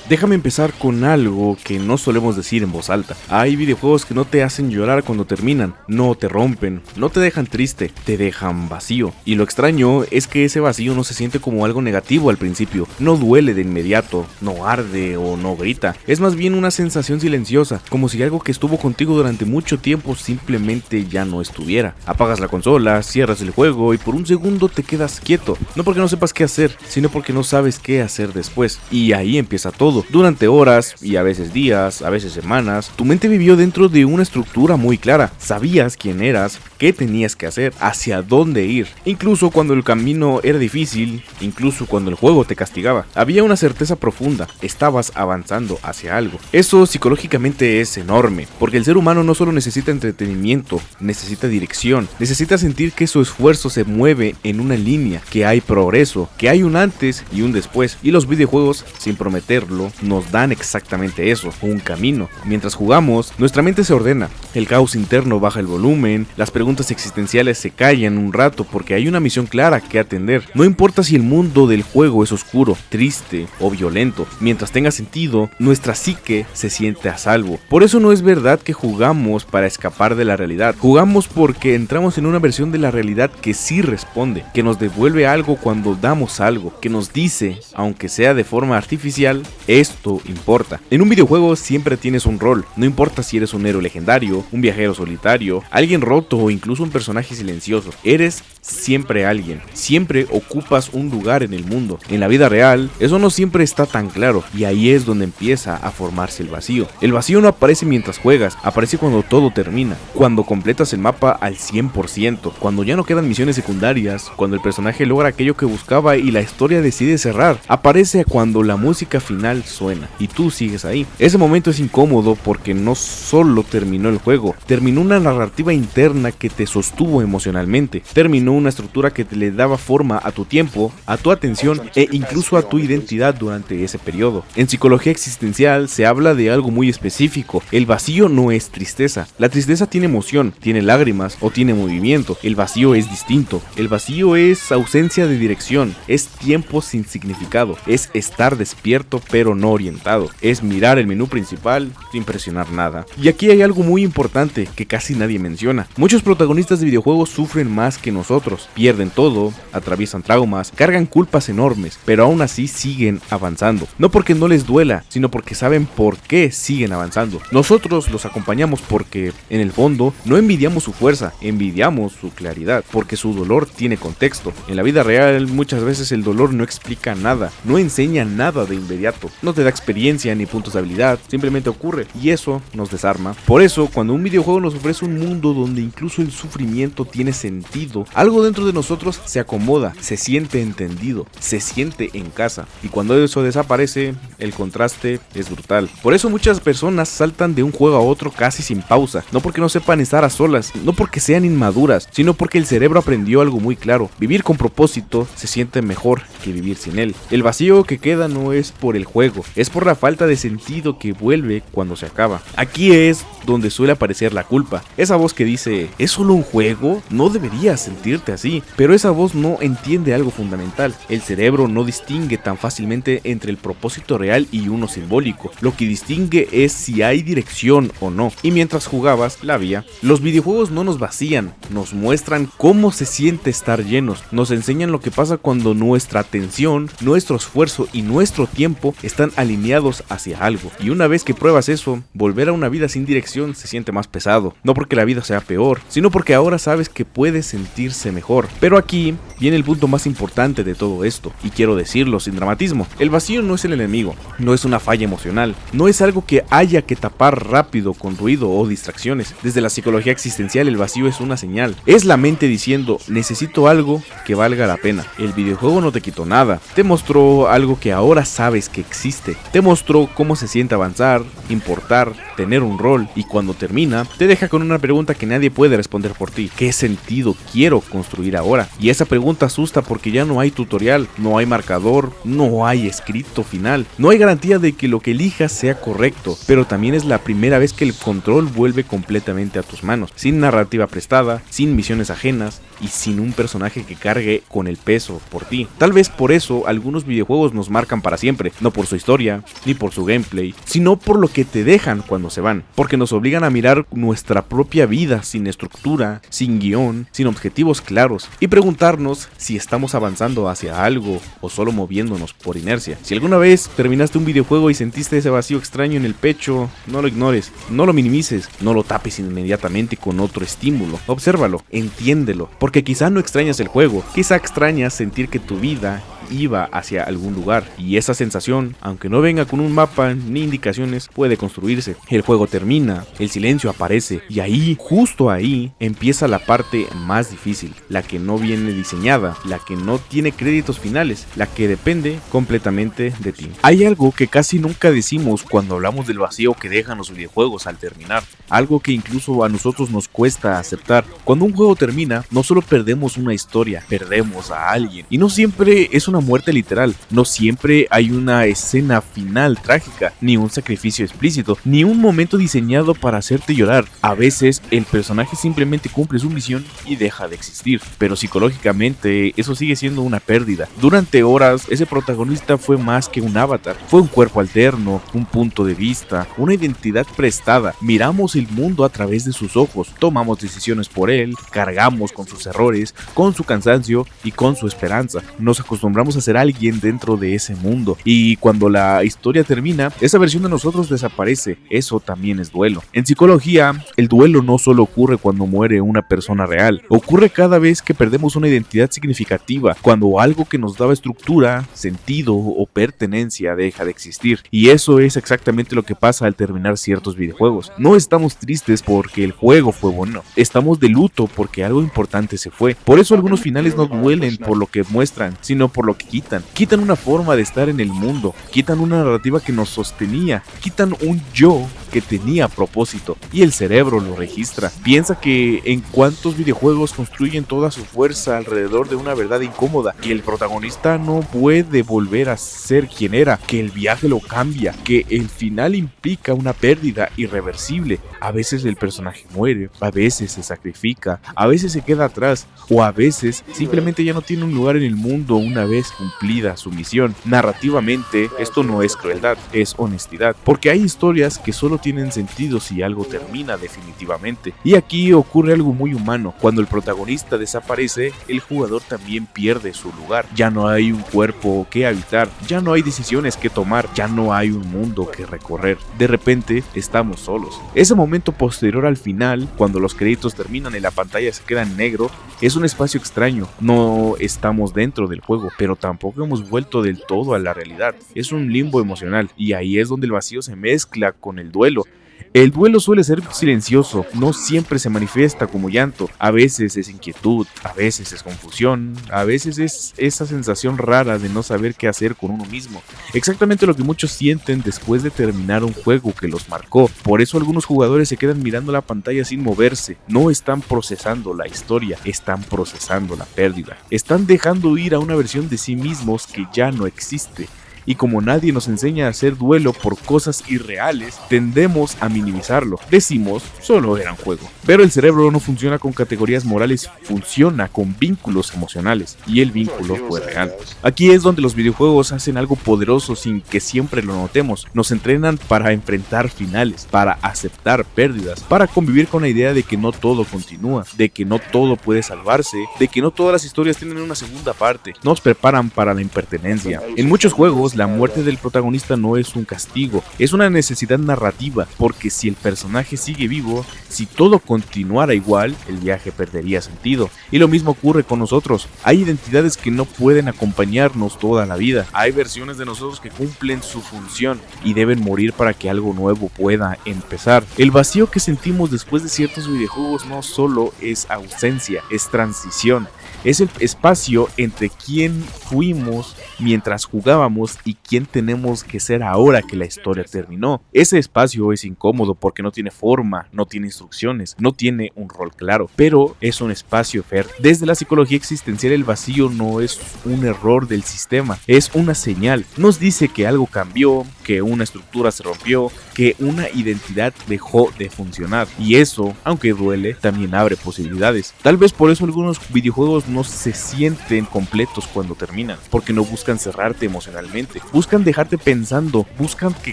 Déjame empezar con algo que no solemos decir en voz alta. Hay videojuegos que no te hacen llorar cuando terminan, no te rompen, no te dejan triste, te dejan vacío. Y lo extraño es que ese vacío no se siente como algo negativo al principio, no duele de inmediato, no arde o no grita. Es más bien una sensación silenciosa, como si algo que estuvo contigo durante mucho tiempo simplemente ya no estuviera. Apagas la consola, cierras el juego y por un segundo te quedas quieto, no porque no sepas qué hacer, sino porque no sabes qué hacer después. Y ahí empieza todo. Durante horas y a veces días, a veces semanas, tu mente vivió dentro de una estructura muy clara. Sabías quién eras, qué tenías que hacer, hacia dónde ir. Incluso cuando el camino era difícil, incluso cuando el juego te castigaba, había una certeza profunda, estabas avanzando hacia algo. Eso psicológicamente es enorme, porque el ser humano no solo necesita entretenimiento, necesita dirección, necesita sentir que su esfuerzo se mueve en una línea, que hay progreso, que hay un antes y un después. Y los videojuegos, sin prometerlo, nos dan exactamente eso, un camino. Mientras jugamos, nuestra mente se ordena, el caos interno baja el volumen, las preguntas existenciales se callan un rato porque hay una misión clara que atender. No importa si el mundo del juego es oscuro, triste o violento, mientras tenga sentido, nuestra psique se siente a salvo. Por eso no es verdad que jugamos para escapar de la realidad, jugamos porque entramos en una versión de la realidad que sí responde, que nos devuelve algo cuando damos algo, que nos dice, aunque sea de forma artificial, esto importa. En un videojuego siempre tienes un rol, no importa si eres un héroe legendario, un viajero solitario, alguien roto o incluso un personaje silencioso. Eres siempre alguien, siempre ocupas un lugar en el mundo. En la vida real, eso no siempre está tan claro y ahí es donde empieza a formarse el vacío. El vacío no aparece mientras juegas, aparece cuando todo termina, cuando completas el mapa al 100%, cuando ya no quedan misiones secundarias, cuando el personaje logra aquello que buscaba y la historia decide cerrar. Aparece cuando la música final suena y tú sigues ahí. Ese momento es incómodo porque no solo terminó el juego, terminó una narrativa interna que te sostuvo emocionalmente, terminó una estructura que te le daba forma a tu tiempo, a tu atención e incluso a tu identidad durante ese periodo. En psicología existencial se habla de algo muy específico. El vacío no es tristeza. La tristeza tiene emoción, tiene lágrimas o tiene movimiento. El vacío es distinto. El vacío es ausencia de dirección, es tiempo sin significado, es estar despierto pero no orientado, es mirar el menú principal sin presionar nada. Y aquí hay algo muy importante que casi nadie menciona. Muchos protagonistas de videojuegos sufren más que nosotros, pierden todo, atraviesan traumas, cargan culpas enormes, pero aún así siguen avanzando. No porque no les duela, sino porque saben por qué siguen avanzando. Nosotros los acompañamos porque, en el fondo, no envidiamos su fuerza, envidiamos su claridad, porque su dolor tiene contexto. En la vida real, muchas veces el dolor no explica nada, no enseña nada de inmediato, no te da experiencia ni puntos de habilidad, simplemente ocurre, y eso nos desarma. Por eso, cuando un videojuego nos ofrece un mundo donde incluso el sufrimiento tiene sentido, algo dentro de nosotros se acomoda, se siente entendido, se siente en casa, y cuando eso desaparece, el contraste es brutal. Por eso muchas personas saltan de un juego a otro casi sin pausa, no porque no sepan estar a solas, no porque sean inmaduras, sino porque el cerebro aprendió algo muy claro: vivir con propósito se siente mejor que vivir sin él. El vacío que queda no es por el juego, es por la falta de sentido que vuelve cuando se acaba. Aquí es donde suele aparecer la culpa, esa voz que dice: ¿es solo un juego? No deberías sentirte así. Pero esa voz no entiende algo fundamental. El cerebro no distingue tan fácilmente entre el propósito real y uno simbólico. Lo que distingue es si hay dirección o no. Y mientras jugabas, la había. Los videojuegos no nos vacían, nos muestran cómo se siente estar llenos, nos enseñan lo que pasa cuando nuestra atención, nuestro esfuerzo y nuestro tiempo están alineados hacia algo. Y una vez que pruebas eso, volver a una vida sin dirección se siente más pesado. No porque la vida sea peor, sino porque ahora sabes que puedes sentirse mejor. Pero aquí viene el punto más importante de todo esto, y quiero decirlo sin dramatismo. El vacío no es el enemigo, no es una falla emocional, no es algo que haya que tapar rápido con ruido o distracciones. Desde la psicología existencial, el vacío es una señal. Es la mente diciendo: necesito algo que valga la pena. El videojuego no te quitó nada, te mostró algo que ahora sabes que existe, te mostró cómo se siente avanzar, importar, tener un rol, y cuando termina, te deja con una pregunta que nadie puede responder por ti: ¿qué sentido quiero construir ahora? Y esa pregunta asusta porque ya no hay tutorial, no hay marcador, no hay escrito final, no hay garantía de que lo que elijas sea correcto, pero también es la primera vez que el control vuelve completamente a tus manos, sin narrativa prestada, sin misiones ajenas, y sin un personaje que cargue con el peso por ti. Tal vez por eso algunos videojuegos nos marcan para siempre, no por su historia, ni por su gameplay, sino por lo que te dejan cuando se van, porque nos obligan a mirar nuestra propia vida sin estructura, sin guión, sin objetivos claros, y preguntarnos si estamos avanzando hacia algo o solo moviéndonos por inercia. Si alguna vez terminaste un videojuego y sentiste ese vacío extraño en el pecho, no lo ignores, no lo minimices, no lo tapes inmediatamente con otro estímulo. Obsérvalo, entiéndelo, porque quizá no extrañas el juego, quizá extrañas sentir que tu vida iba hacia algún lugar, y esa sensación, aunque no venga con un mapa ni indicaciones, puede construirse. El juego termina, el silencio aparece, y ahí, justo ahí, empieza la parte más difícil, la que no viene diseñada, la que no tiene créditos finales, la que depende completamente de ti. Hay algo que casi nunca decimos cuando hablamos del vacío que dejan los videojuegos al terminar, algo que incluso a nosotros nos cuesta aceptar. Cuando un juego termina, no solo perdemos una historia, perdemos a alguien, y no siempre es una muerte literal, no siempre hay una escena final trágica, ni un sacrificio explícito, ni un momento diseñado para hacerte llorar. A veces el personaje simplemente cumple su misión y deja de existir, pero psicológicamente eso sigue siendo una pérdida. Durante horas ese protagonista fue más que un avatar, fue un cuerpo alterno, un punto de vista, una identidad prestada. Miramos el mundo a través de sus ojos, tomamos decisiones por él, cargamos con sus errores, con su cansancio y con su esperanza. Nos acostumbramos a ser alguien dentro de ese mundo, y cuando la historia termina, esa versión de nosotros desaparece. Eso también es duelo. En psicología, el duelo no solo ocurre cuando muere una persona real, ocurre cada vez que perdemos una identidad significativa, cuando algo que nos daba estructura, sentido o pertenencia deja de existir. Y eso es exactamente lo que pasa al terminar ciertos videojuegos. No estamos tristes porque el juego fue bueno, estamos de luto porque algo importante se fue. Por eso algunos finales no duelen por lo que muestran, sino por lo que quitan una forma de estar en el mundo, quitan una narrativa que nos sostenía, quitan un yo que tenía propósito, y el cerebro lo registra. Piensa que en cuántos videojuegos construyen toda su fuerza alrededor de una verdad incómoda, que el protagonista no puede volver a ser quien era, que el viaje lo cambia, que el final implica una pérdida irreversible. A veces el personaje muere, a veces se sacrifica, a veces se queda atrás, o a veces simplemente ya no tiene un lugar en el mundo una vez cumplida su misión. Narrativamente, esto no es crueldad, es honestidad, porque hay historias que solo tienen sentido si algo termina definitivamente. Y aquí ocurre algo muy humano: cuando el protagonista desaparece, el jugador también pierde su lugar. Ya no hay un cuerpo que habitar, ya no hay decisiones que tomar, ya no hay un mundo que recorrer. De repente, estamos solos. Ese momento posterior al final, cuando los créditos terminan y la pantalla se queda en negro, es un espacio extraño. No estamos dentro del juego, pero tampoco hemos vuelto del todo a la realidad. Es un limbo emocional, y ahí es donde el vacío se mezcla con el duelo. El duelo suele ser silencioso, no siempre se manifiesta como llanto. A veces es inquietud, a veces es confusión, a veces es esa sensación rara de no saber qué hacer con uno mismo. Exactamente lo que muchos sienten después de terminar un juego que los marcó. Por eso algunos jugadores se quedan mirando la pantalla sin moverse. No están procesando la historia, están procesando la pérdida. Están dejando ir a una versión de sí mismos que ya no existe. Y como nadie nos enseña a hacer duelo por cosas irreales, tendemos a minimizarlo. Decimos, solo era un juego. Pero el cerebro no funciona con categorías morales, funciona con vínculos emocionales, y el vínculo fue real. Aquí es donde los videojuegos hacen algo poderoso sin que siempre lo notemos. Nos entrenan para enfrentar finales, para aceptar pérdidas, para convivir con la idea de que no todo continúa, de que no todo puede salvarse, de que no todas las historias tienen una segunda parte. Nos preparan para la impertenencia. En muchos juegos, la muerte del protagonista no es un castigo, es una necesidad narrativa, porque si el personaje sigue vivo, si todo continuara igual, el viaje perdería sentido. Y lo mismo ocurre con nosotros. Hay identidades que no pueden acompañarnos toda la vida. Hay versiones de nosotros que cumplen su función y deben morir para que algo nuevo pueda empezar. El vacío que sentimos después de ciertos videojuegos no solo es ausencia, es transición. Es el espacio entre quién fuimos mientras jugábamos y quién tenemos que ser ahora que la historia terminó. Ese espacio es incómodo porque no tiene forma, no tiene instrucciones, no tiene un rol claro, pero es un espacio fértil. Desde la psicología existencial, el vacío no es un error del sistema, es una señal. Nos dice que algo cambió, que una estructura se rompió, que una identidad dejó de funcionar. Y eso, aunque duele, también abre posibilidades. Tal vez por eso algunos videojuegos no se sienten completos cuando terminan, porque no buscan cerrarte emocionalmente, buscan dejarte pensando, buscan que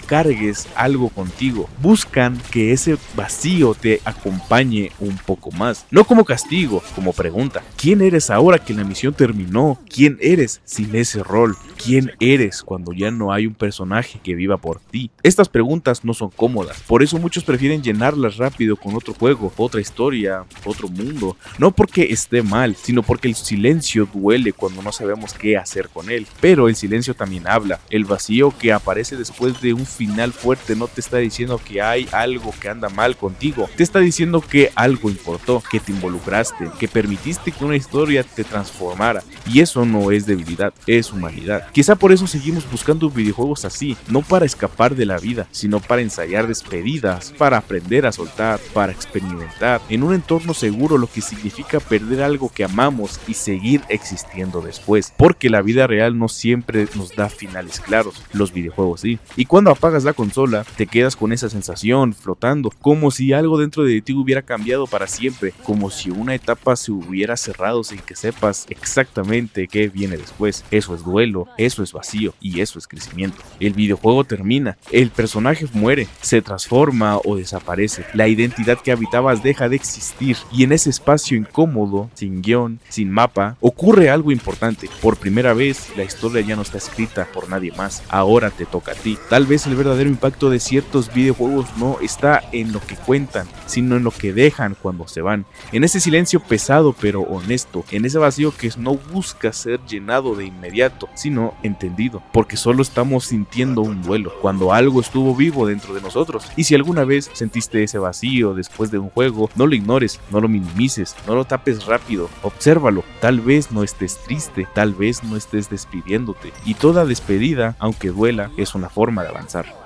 cargues algo contigo, buscan que ese vacío te acompañe un poco más, no como castigo, como pregunta. ¿Quién eres ahora que la misión terminó? ¿Quién eres sin ese rol? ¿Quién eres cuando ya no hay un personaje que viva por ti? Estas preguntas no son cómodas, por eso muchos prefieren llenarlas rápido con otro juego, otra historia, otro mundo, no porque esté mal, sino porque el silencio duele cuando no sabemos qué hacer con él. Pero el silencio también habla. El vacío que aparece después de un final fuerte no te está diciendo que hay algo que anda mal contigo, te está diciendo que algo importó, que te involucraste, que permitiste que una historia te transformara. Y eso no es debilidad, es humanidad. Quizá por eso seguimos buscando videojuegos así, no para escapar de la vida, sino para ensayar despedidas, para aprender a soltar, para experimentar en un entorno seguro lo que significa perder algo que amamos y seguir existiendo después, porque la vida real no siempre nos da finales claros, los videojuegos sí. Y cuando apagas la consola, te quedas con esa sensación flotando, como si algo dentro de ti hubiera cambiado para siempre, como si una etapa se hubiera cerrado sin que sepas exactamente qué viene después. Eso es duelo, eso es vacío y eso es crecimiento. El videojuego termina, el personaje muere, se transforma o desaparece, la identidad que habitabas deja de existir y en ese espacio incómodo, sin guión, sin mapa, ocurre algo importante. Por primera vez, la historia ya no está escrita por nadie más, ahora te toca a ti. Tal vez el verdadero impacto de ciertos videojuegos no está en lo que cuentan, sino en lo que dejan cuando se van, en ese silencio pesado pero honesto, en ese vacío que no busca ser llenado de inmediato, sino entendido, porque solo estamos sintiendo un duelo, cuando algo estuvo vivo dentro de nosotros. Y si alguna vez sentiste ese vacío después de un juego, no lo ignores, no lo minimices, no lo tapes rápido, obsérvalo. Tal vez no estés triste, tal vez no estés despidiéndote, y toda despedida, aunque duela, es una forma de avanzar.